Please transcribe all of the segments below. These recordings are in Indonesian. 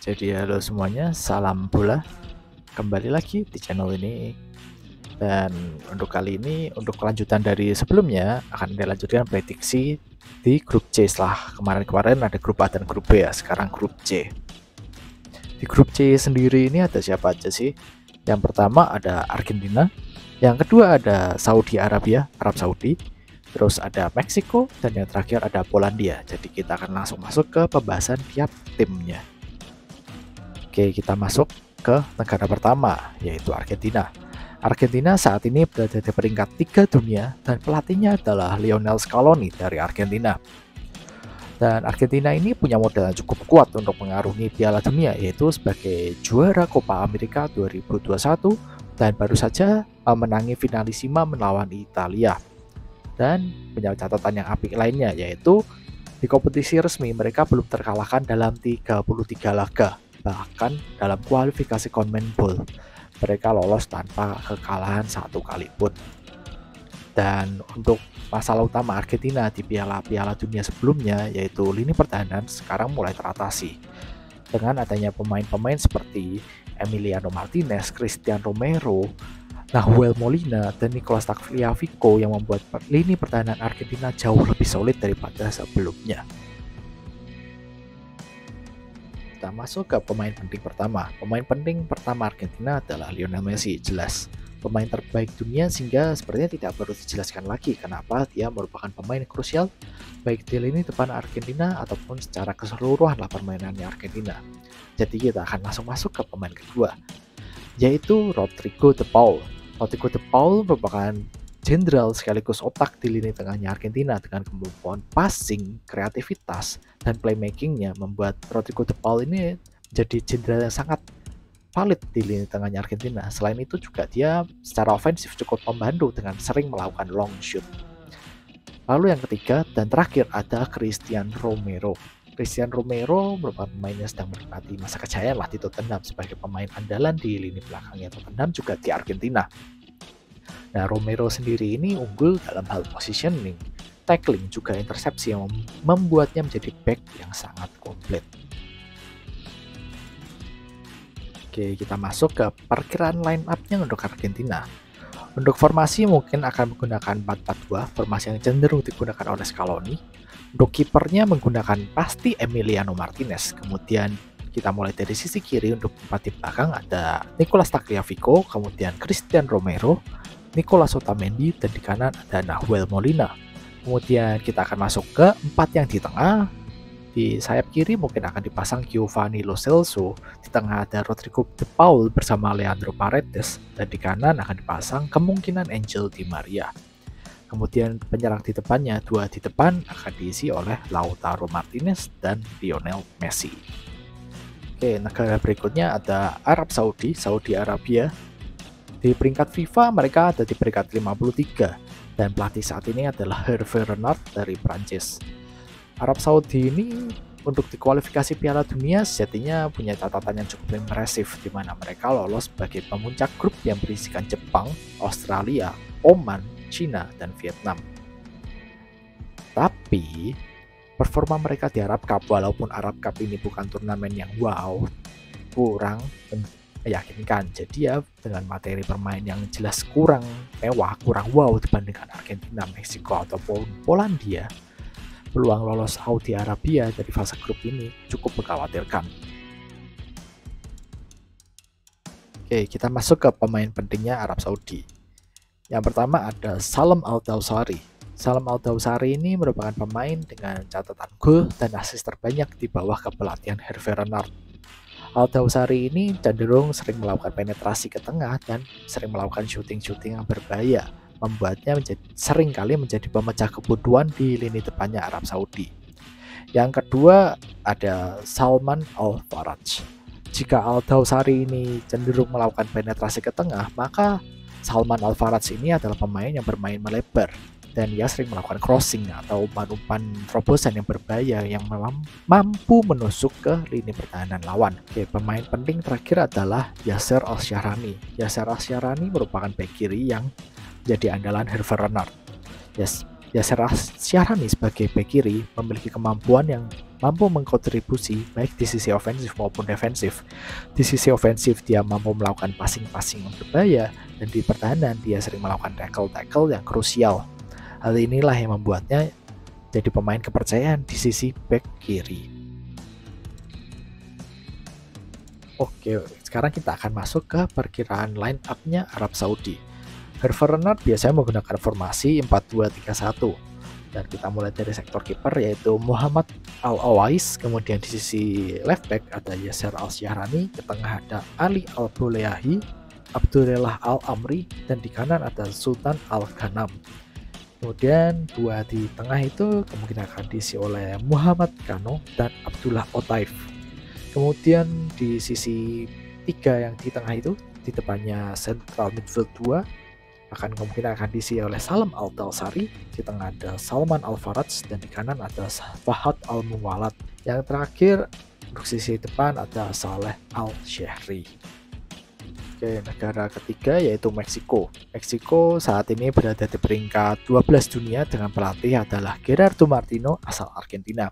Jadi halo semuanya, salam bola. Kembali lagi di channel ini. Dan untuk kali ini, untuk kelanjutan dari sebelumnya, akan dilanjutkan prediksi di grup C. Setelah kemarin-kemarin ada grup A dan grup B ya, sekarang grup C. Di grup C sendiri ini ada siapa aja sih? Yang pertama ada Argentina, yang kedua ada Saudi Arabia, Arab Saudi, terus ada Meksiko, dan yang terakhir ada Polandia. Jadi kita akan langsung masuk ke pembahasan tiap timnya. Oke, kita masuk ke negara pertama, yaitu Argentina. Argentina saat ini berada di peringkat 3 dunia dan pelatihnya adalah Lionel Scaloni dari Argentina. Dan Argentina ini punya modal yang cukup kuat untuk mengarungi Piala Dunia, yaitu sebagai juara Copa America 2021 dan baru saja menangi finalisima melawan Italia. Dan punya catatan yang apik lainnya, yaitu di kompetisi resmi mereka belum terkalahkan dalam 33 laga. Bahkan dalam kualifikasi CONMEBOL mereka lolos tanpa kekalahan satu kali pun. Dan untuk masalah utama Argentina di piala dunia sebelumnya, yaitu lini pertahanan, sekarang mulai teratasi dengan adanya pemain-pemain seperti Emiliano Martinez, Cristian Romero, Nahuel Molina, dan Nicolas Tagliafico yang membuat lini pertahanan Argentina jauh lebih solid daripada sebelumnya. Kita masuk ke pemain penting pertama. Pemain penting pertama Argentina adalah Lionel Messi, jelas pemain terbaik dunia, sehingga sepertinya tidak perlu dijelaskan lagi kenapa dia merupakan pemain krusial baik di lini depan Argentina ataupun secara keseluruhan permainannya Argentina. Jadi kita akan langsung masuk ke pemain kedua, yaitu Rodrigo de Paul. Rodrigo de Paul merupakan jenderal sekaligus otak di lini tengahnya Argentina dengan kemampuan passing, kreativitas, dan playmakingnya membuat Rodrigo de Paul ini menjadi jenderal yang sangat valid di lini tengahnya Argentina. Selain itu juga dia secara ofensif cukup membantu dengan sering melakukan long shoot. Lalu yang ketiga dan terakhir ada Cristian Romero. Cristian Romero merupakan pemain yang sedang menikmati masa kejayaan di Tottenham sebagai pemain andalan di lini belakangnya Tottenham juga di Argentina. Nah, Romero sendiri ini unggul dalam hal positioning, tackling, juga intersepsi yang membuatnya menjadi back yang sangat komplit. Oke, kita masuk ke perkiraan line up-nya untuk Argentina. Untuk formasi mungkin akan menggunakan 4-4-2, formasi yang cenderung digunakan oleh Scaloni. Untuk kipernya menggunakan pasti Emiliano Martinez. Kemudian kita mulai dari sisi kiri, untuk empat di belakang ada Nicolas Tagliafico, kemudian Cristian Romero, Nicolas Otamendi, dan di kanan ada Nahuel Molina. Kemudian kita akan masuk ke empat yang di tengah. Di sayap kiri mungkin akan dipasang Giovanni Lo Celso, di tengah ada Rodrigo de Paul bersama Leandro Paredes, dan di kanan akan dipasang kemungkinan Angel Di Maria. Kemudian penyerang di depannya, dua di depan akan diisi oleh Lautaro Martinez dan Lionel Messi. Oke, negara berikutnya ada Arab Saudi, Saudi Arabia. Di peringkat FIFA mereka ada di peringkat 53 dan pelatih saat ini adalah Hervé Renard dari Prancis. Arab Saudi ini untuk di kualifikasi Piala Dunia sejatinya punya catatan yang cukup impresif, di mana mereka lolos sebagai pemuncak grup yang berisikan Jepang, Australia, Oman, China, dan Vietnam. Tapi performa mereka di Arab Cup, walaupun Arab Cup ini bukan turnamen yang wow, kurang meyakinkan. Jadi ya dengan materi bermain yang jelas kurang mewah, kurang wow dibandingkan Argentina, Meksiko, ataupun Polandia, peluang lolos Saudi Arabia dari fase grup ini cukup mengkhawatirkan. Oke, kita masuk ke pemain pentingnya Arab Saudi. Yang pertama ada Salam Al-Dawsari. Salam Al-Dawsari ini merupakan pemain dengan catatan gol dan assist terbanyak di bawah kepelatihan Hervé Renard. Al-Dawsari ini cenderung sering melakukan penetrasi ke tengah dan sering melakukan shooting-shooting yang berbahaya, membuatnya sering kali menjadi pemecah kebutuhan di lini depannya Arab Saudi. Yang kedua ada Salman Al-Faraj. Jika Al-Dawsari ini cenderung melakukan penetrasi ke tengah, maka Salman Al-Faraj ini adalah pemain yang bermain melebar dan ia sering melakukan crossing atau umpan terobosan yang berbahaya yang mampu menusuk ke lini pertahanan lawan. Oke, pemain penting terakhir adalah Yasser Al-Shahrani. Yasser Al-Shahrani merupakan bek kiri yang jadi andalan Hervé Renard. Yasser Al-Shahrani sebagai bek kiri memiliki kemampuan yang mampu mengkontribusi baik di sisi ofensif maupun defensif. Di sisi ofensif dia mampu melakukan passing-passing yang berbahaya, dan di pertahanan dia sering melakukan tackle-tackle yang krusial. Hal inilah yang membuatnya jadi pemain kepercayaan di sisi back kiri. Oke, sekarang kita akan masuk ke perkiraan line up-nya Arab Saudi. Hervé Renard biasanya menggunakan formasi 4-2-3-1. Dan kita mulai dari sektor kiper yaitu Muhammad Al-Awais, kemudian di sisi left back ada Yasser Al-Shahrani, di tengah ada Ali Al-Boleahi, Abdullah Al-Amri, dan di kanan ada Sultan Al-Ghanam. Kemudian dua di tengah itu kemungkinan akan diisi oleh Muhammad Kano dan Abdullah Otaif. Kemudian di sisi tiga yang di tengah itu, di depannya central midfield 2 akan kemungkinan akan diisi oleh Salam Al-Dawsari, di tengah ada Salman Al-Faraj, dan di kanan ada Fahad Al-Muwalat. Yang terakhir untuk sisi depan ada Saleh Al-Shehri. Oke, negara ketiga yaitu Meksiko. Meksiko saat ini berada di peringkat 12 dunia dengan pelatih adalah Gerardo Martino asal Argentina.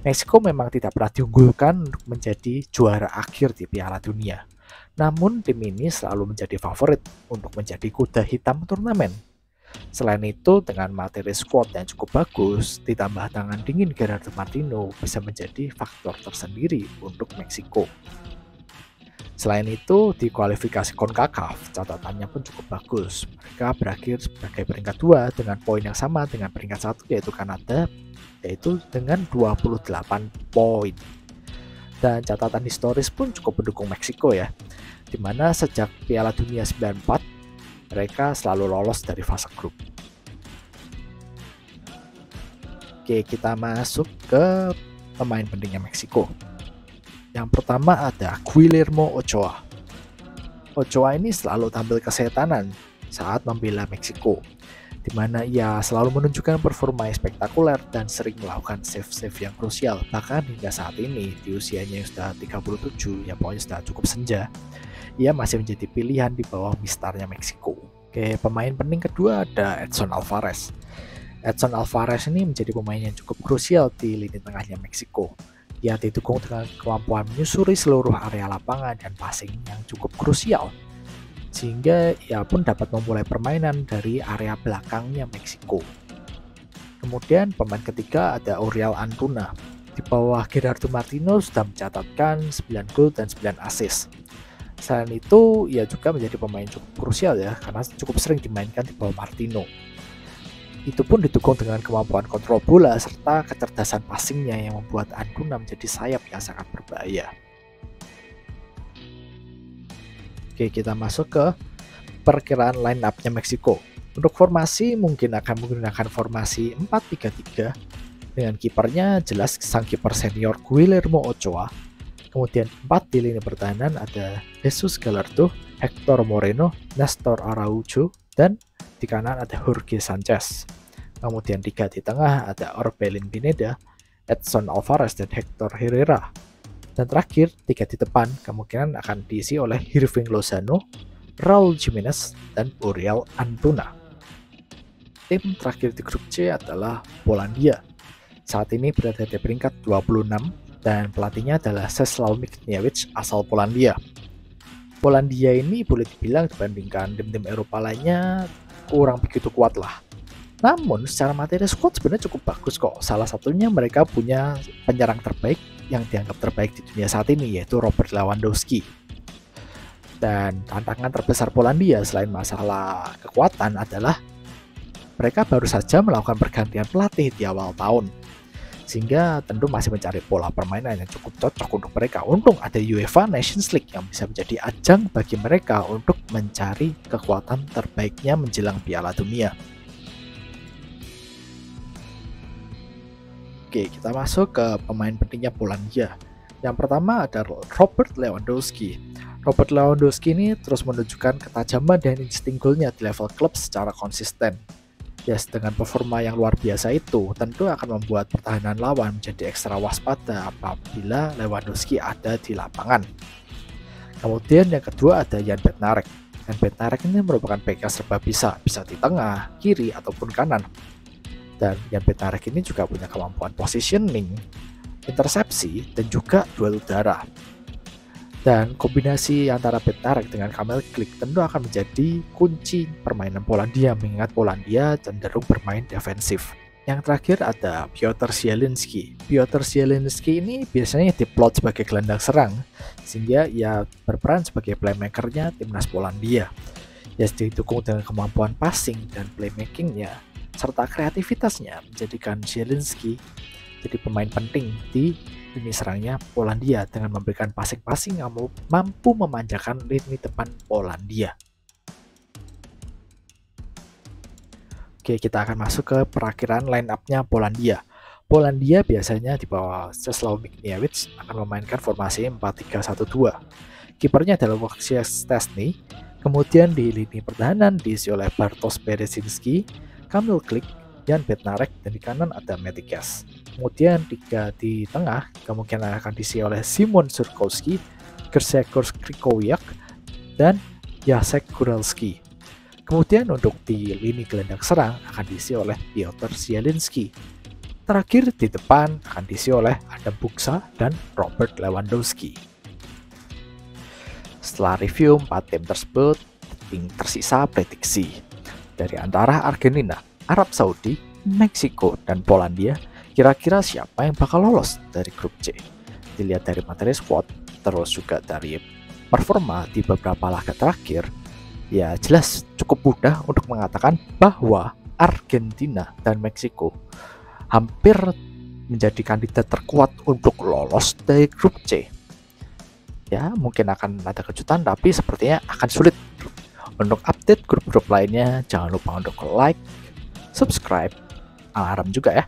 Meksiko memang tidak pernah diunggulkan untuk menjadi juara akhir di Piala Dunia. Namun tim ini selalu menjadi favorit untuk menjadi kuda hitam turnamen. Selain itu, dengan materi squad yang cukup bagus, ditambah tangan dingin Gerardo Martino bisa menjadi faktor tersendiri untuk Meksiko. Selain itu, di kualifikasi CONCACAF, catatannya pun cukup bagus. Mereka berakhir sebagai peringkat 2 dengan poin yang sama dengan peringkat 1 yaitu Kanada, yaitu dengan 28 poin. Dan catatan historis pun cukup mendukung Meksiko ya, dimana sejak Piala Dunia 94 mereka selalu lolos dari fase grup. Oke, kita masuk ke pemain pentingnya Meksiko. Yang pertama ada Guillermo Ochoa. Ochoa ini selalu tampil kesetanan saat membela Meksiko, di mana ia selalu menunjukkan performa yang spektakuler dan sering melakukan save-save yang krusial. Bahkan hingga saat ini, di usianya yang sudah 37, ya pokoknya sudah cukup senja, ia masih menjadi pilihan di bawah mistarnya Meksiko. Oke, pemain penting kedua ada Edson Alvarez. Edson Alvarez ini menjadi pemain yang cukup krusial di lini tengahnya Meksiko. Ia didukung dengan kemampuan menyusuri seluruh area lapangan dan passing yang cukup krusial, sehingga ia pun dapat memulai permainan dari area belakangnya Meksiko. Kemudian pemain ketiga ada Uriel Antuna. Di bawah Gerardo Martino sudah mencatatkan 9 gol dan 9 assist. Selain itu, ia juga menjadi pemain cukup krusial ya, karena cukup sering dimainkan di bawah Martino. Itu pun didukung dengan kemampuan kontrol bola serta kecerdasan passingnya yang membuat Antuna menjadi sayap yang sangat berbahaya. Oke, kita masuk ke perkiraan line up-nya Meksiko. Untuk formasi mungkin akan menggunakan formasi 4-3-3 dengan kipernya jelas sang kiper senior Guillermo Ochoa. Kemudian 4 di lini pertahanan ada Jesus Gallardo, Hector Moreno, Nestor Araujo, dan di kanan ada Jorge Sanchez. Kemudian 3 di tengah ada Orbelin Pineda, Edson Alvarez, dan Hector Herrera. Dan terakhir, 3 di depan kemungkinan akan diisi oleh Hirving Lozano, Raul Jimenez, dan Uriel Antuna. Tim terakhir di grup C adalah Polandia. Saat ini berada di peringkat 26 dan pelatihnya adalah Czeslaw Michniewicz asal Polandia. Polandia ini boleh dibilang dibandingkan tim-tim Eropa lainnya kurang begitu kuat lah. Namun secara materi squad sebenarnya cukup bagus kok. Salah satunya mereka punya penyerang terbaik yang dianggap terbaik di dunia saat ini yaitu Robert Lewandowski. Dan tantangan terbesar Polandia selain masalah kekuatan adalah mereka baru saja melakukan pergantian pelatih di awal tahun. Sehingga tentu masih mencari pola permainan yang cukup cocok untuk mereka. Untung ada UEFA Nations League yang bisa menjadi ajang bagi mereka untuk mencari kekuatan terbaiknya menjelang Piala Dunia. Oke, kita masuk ke pemain pentingnya Polandia. Yang pertama ada Robert Lewandowski. Robert Lewandowski ini terus menunjukkan ketajaman dan insting golnya di level klub secara konsisten. Yes, dengan performa yang luar biasa itu, tentu akan membuat pertahanan lawan menjadi ekstra waspada apabila Lewandowski ada di lapangan. Kemudian yang kedua ada Jan Bednarek. Jan Bednarek ini merupakan bek yang serba bisa di tengah, kiri, ataupun kanan. Dan Jan Bednarek ini juga punya kemampuan positioning intersepsi, dan juga duel udara. Dan kombinasi antara Bednarek dengan Kamil Glik tentu akan menjadi kunci permainan Polandia, mengingat Polandia cenderung bermain defensif. Yang terakhir ada Piotr Zielinski. Piotr Zielinski ini biasanya diplot sebagai gelandang serang, sehingga ia berperan sebagai playmakernya timnas Polandia. Ia didukung dengan kemampuan passing dan playmakingnya, serta kreativitasnya menjadikan Zielinski jadi pemain penting di lini serangnya Polandia dengan memberikan passing-passing yang mampu memanjakan lini depan Polandia. Oke, kita akan masuk ke perakhiran line up-nya Polandia. Polandia biasanya di bawah Czesław Michniewicz akan memainkan formasi 4-3-1-2. Kipernya adalah Wojciech Szczesny. Kemudian di lini pertahanan diisi oleh Bartosz Berezinski, Kamil Glik, Jan Bednarek, dan di kanan ada Metikes. Kemudian di tengah kemungkinan akan diisi oleh Szymon Surkowski, Grzegorz Krychowiak, dan Jacek Kurelski. Kemudian untuk di lini gelandang serang akan diisi oleh Piotr Zielinski. Terakhir di depan akan diisi oleh Adam Buksa dan Robert Lewandowski. Setelah review 4 tim tersebut, tersisa prediksi. Dari antara Argentina, Arab Saudi, Meksiko, dan Polandia, kira-kira siapa yang bakal lolos dari grup C? Dilihat dari materi squad, terus juga dari performa di beberapa laga terakhir, ya jelas cukup mudah untuk mengatakan bahwa Argentina dan Meksiko hampir menjadi kandidat terkuat untuk lolos dari grup C. Ya, mungkin akan ada kejutan, tapi sepertinya akan sulit. Untuk update grup-grup lainnya, jangan lupa untuk like, subscribe, alarm juga ya.